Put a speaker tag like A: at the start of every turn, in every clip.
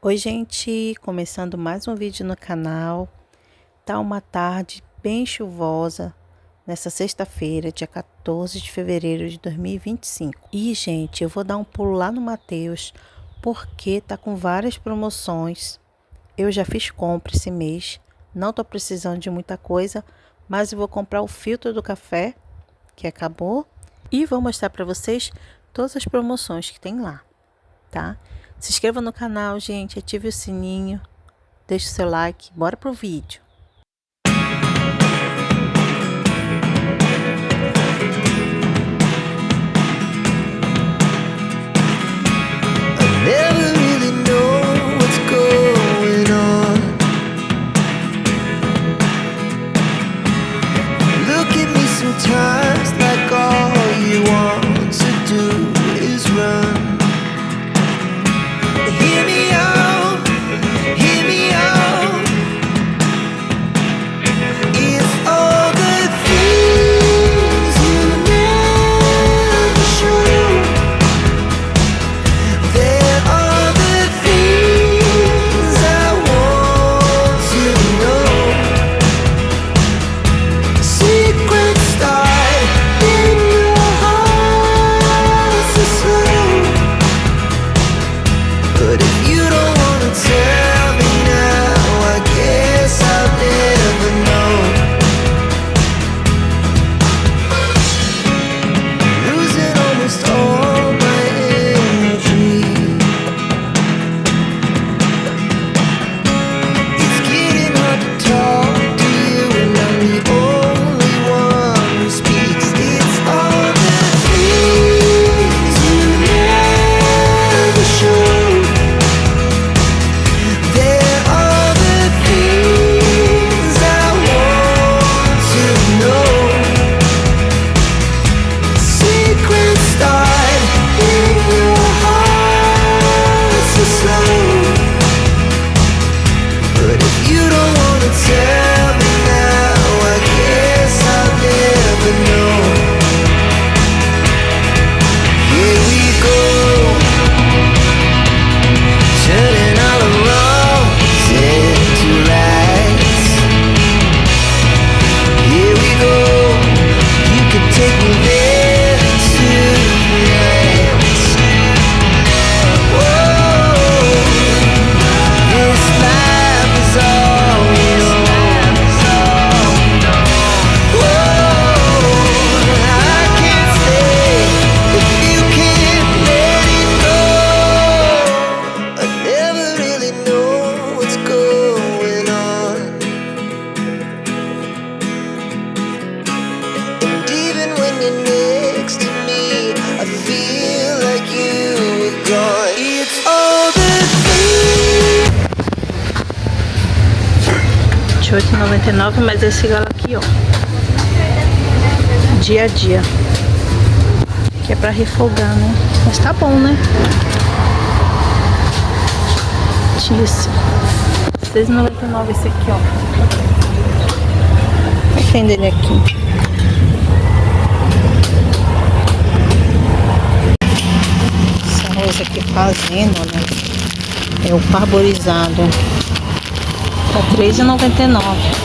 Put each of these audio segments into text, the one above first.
A: Oi, gente, começando mais um vídeo no canal. Tá uma tarde bem chuvosa nessa sexta-feira, dia 14 de fevereiro de 2025. E, gente, eu vou dar um pulo lá no Muitas porque tá com várias promoções. Eu já fiz compra esse mês, não tô precisando de muita coisa, mas eu vou comprar o filtro do café que acabou e vou mostrar para vocês todas as promoções que tem lá, tá? Se inscreva no canal, gente, ative o sininho, deixe o seu like, bora pro vídeo.
B: Never really know what's going on. Look at me sometimes like all you want to do is run. Hear me out, hear me out. It's all the things you never show. There are the things I want to know. Secrets start in your heart so slow. But if you don't wanna tell me now, I guess I'll never know. Losing almost all my energy. It's getting hard to talk to you, and I'm the only one who speaks. It's all the things you never show. There are the things I want to know. Secrets start in your heart so slow. But if you don't wanna tell me now, I guess I'll never know. Here we go, turning all the wrongs into rights. Here we go, you can take me there tonight. Whoa, this life is all we know. Whoa, I can't stay if you can't let it go. I never really know what's going on. And even when you're next to me, I feel like you were gone. It's all the things.
A: De R$8,99, mas esse galo aqui, ó, dia a dia, que é pra refogar, né? Mas tá bom, né? Isso. R$6,99 esse aqui, ó. Vai vender ele aqui. Esse arroz aqui fazendo, né? É o parborizado. Tá R$3,99.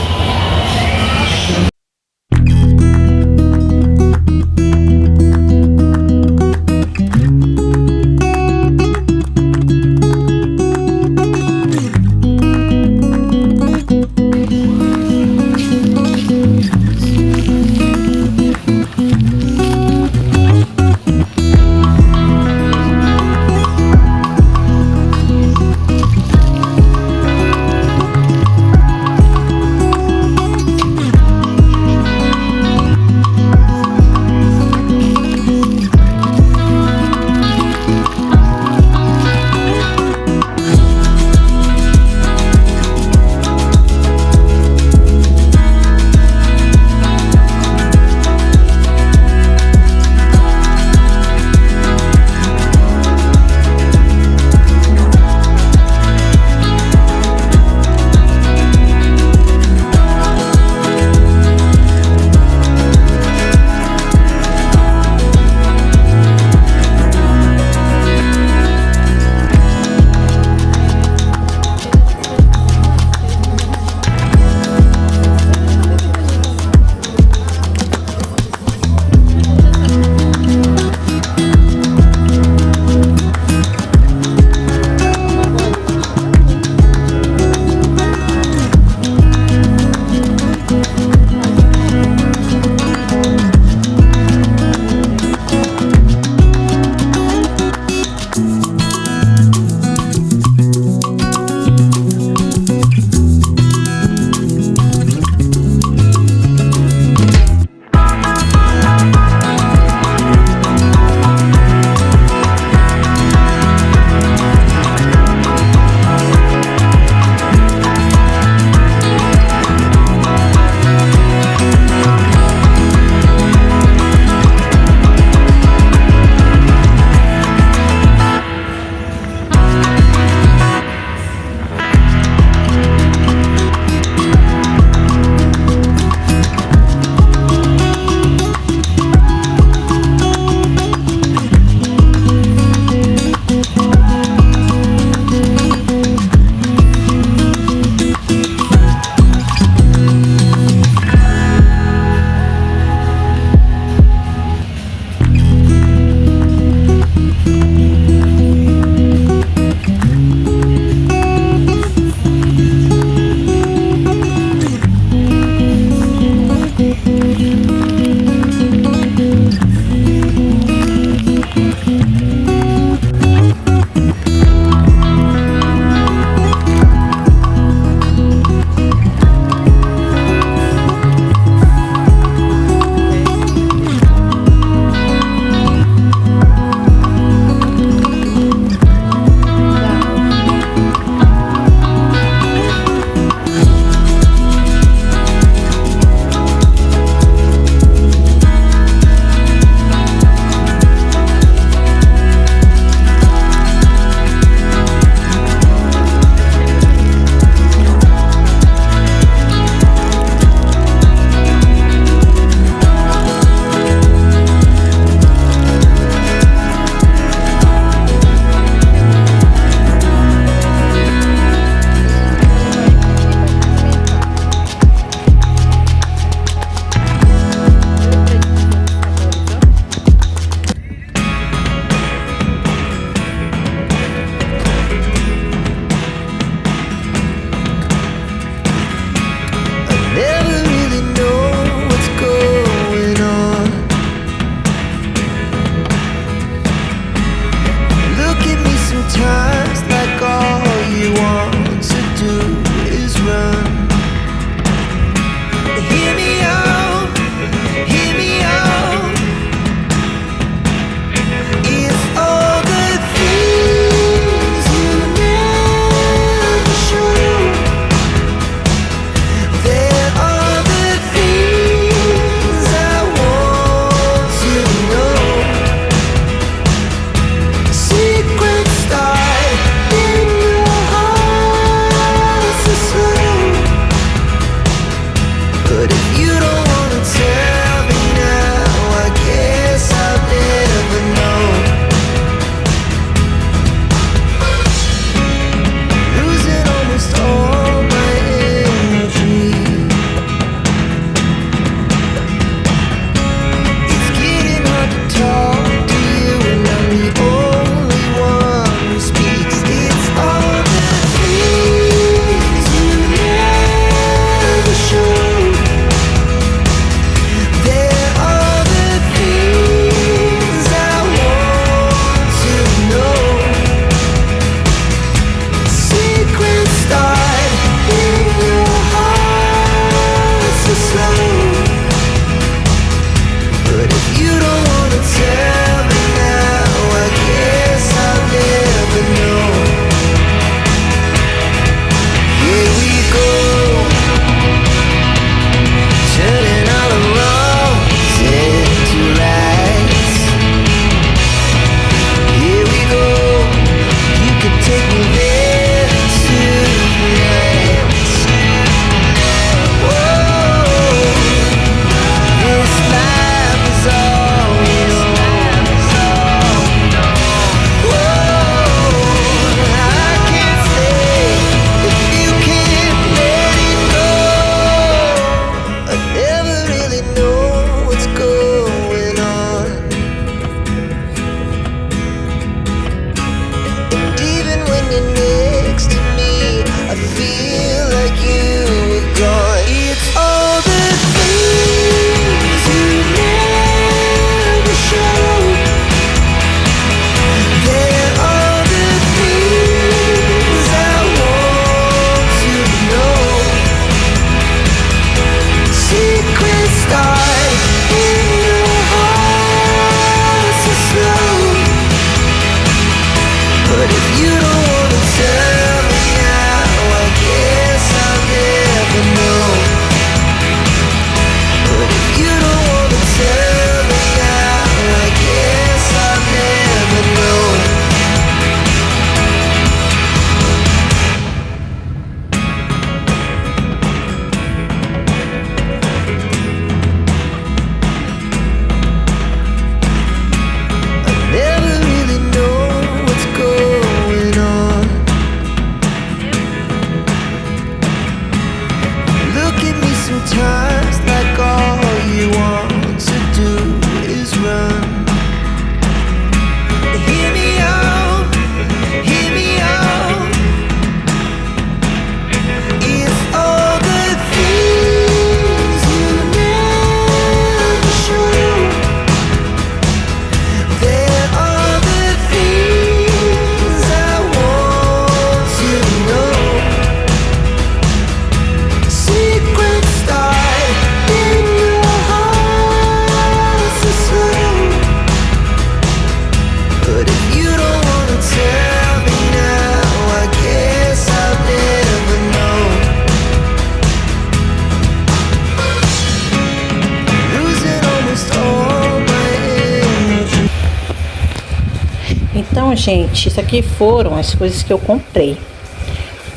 A: gente, isso aqui foram as coisas que eu comprei,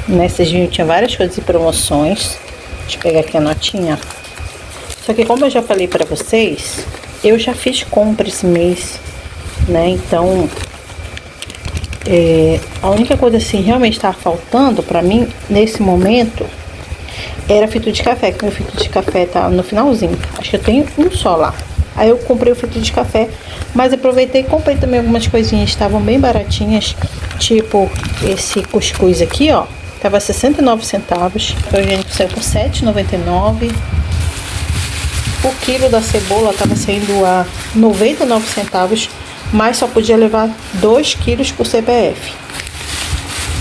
A: né? Vocês viram, tinha várias coisas em promoções. Deixa eu pegar aqui a notinha. Só que como eu já falei pra vocês, eu já fiz compra esse mês, né? Então, a única coisa assim realmente estava faltando pra mim nesse momento era filtro de café, que meu filtro de café tá no finalzinho. Acho que eu tenho um só lá. Aí eu comprei o filtro de café, mas aproveitei e comprei também algumas coisinhas, estavam bem baratinhas, tipo esse cuscuz aqui, ó, tava 69 centavos, hoje saiu por 7,99. O quilo da cebola tava saindo a 99 centavos, mas só podia levar 2 quilos por CPF.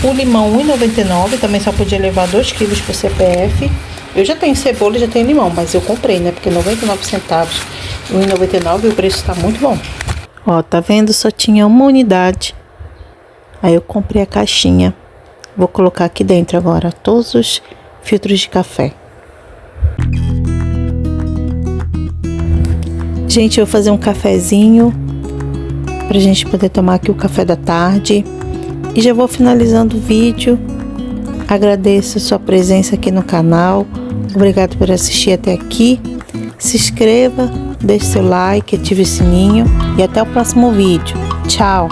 A: O limão 1,99, também só podia levar 2 quilos por CPF. Eu já tenho cebola e já tenho limão, mas eu comprei, né? Porque 99 centavos, 1,99 e o preço tá muito bom. Ó, tá vendo? Só tinha uma unidade. Aí eu comprei a caixinha. Vou colocar aqui dentro agora todos os filtros de café. Gente, eu vou fazer um cafezinho pra gente poder tomar aqui o café da tarde. E já vou finalizando o vídeo. Agradeço a sua presença aqui no canal. Obrigado por assistir até aqui. Se inscreva, deixe seu like, ative o sininho e até o próximo vídeo. Tchau!